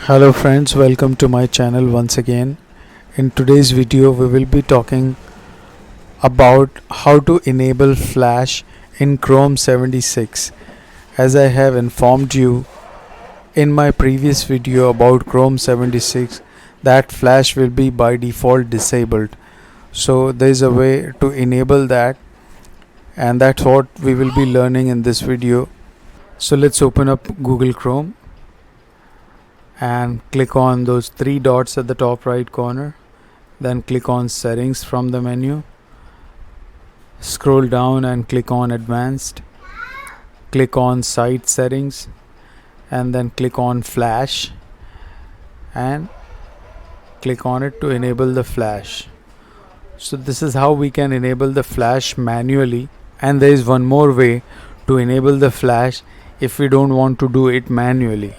Hello friends, welcome to my channel once again. In today's video we will be talking about how to enable Flash in Chrome 76. As I have informed you in my previous video about Chrome 76 that Flash will be by default disabled. So there is a way to enable that, and that's what we will be learning in this video. So let's open up Google Chrome and click on those three dots at the top right corner. Then click on settings from the menu. Scroll down and click on advanced. Click on site settings and then click on Flash and click on it to enable the Flash. So this is how we can enable the Flash manually, and there is one more way to enable the Flash if we don't want to do it manually.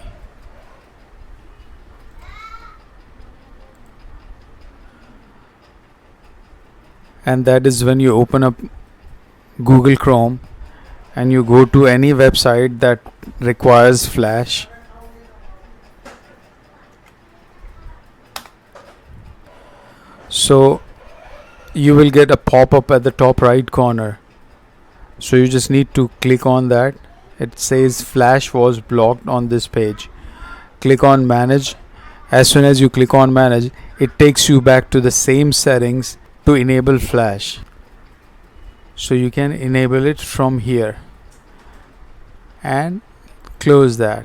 And that is when you open up Google Chrome and you go to any website that requires Flash. So you will get a pop-up at the top right corner. So you just need to click on that. It says Flash was blocked on this page. Click on manage. As soon as you click on manage, it takes you back to the same settings to enable Flash. So you can enable it from here and close that.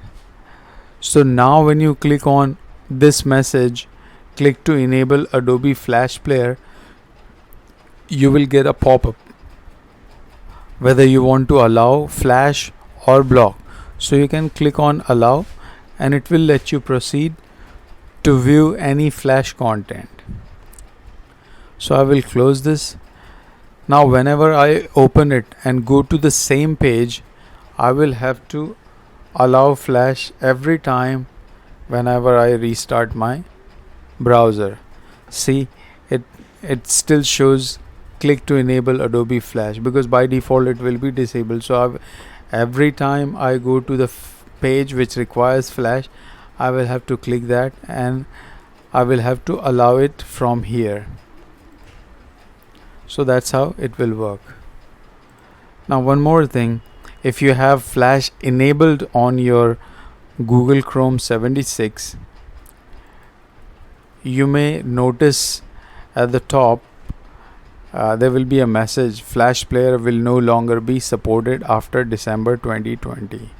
So now when you click on this message, click to enable Adobe Flash Player, you will get a pop-up whether you want to allow Flash or block. So you can click on allow and it will let you proceed to view any Flash content. So I will close this. Now whenever I open it and go to the same page, I will have to allow Flash every time whenever I restart my browser. See, it still shows click to enable Adobe Flash because by default it will be disabled. So every time I go to the page which requires Flash, I will have to click that and I will have to allow it from here. So that's how it will work. Now one more thing, if you have Flash enabled on your Google Chrome 76, you may notice at the top there will be a message, Flash Player will no longer be supported after December 2020.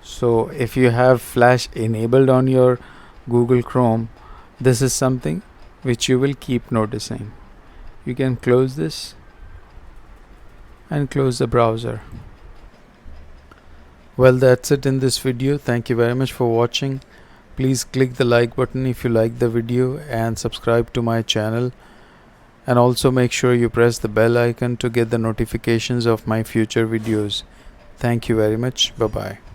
So if you have Flash enabled on your Google Chrome, this is something which you will keep noticing. You can close this and close the browser. Well, that's it in this video. Thank you very much for watching. Please click the like button if you like the video and subscribe to my channel, and also make sure you press the bell icon to get the notifications of my future videos. Thank you very much. Bye bye.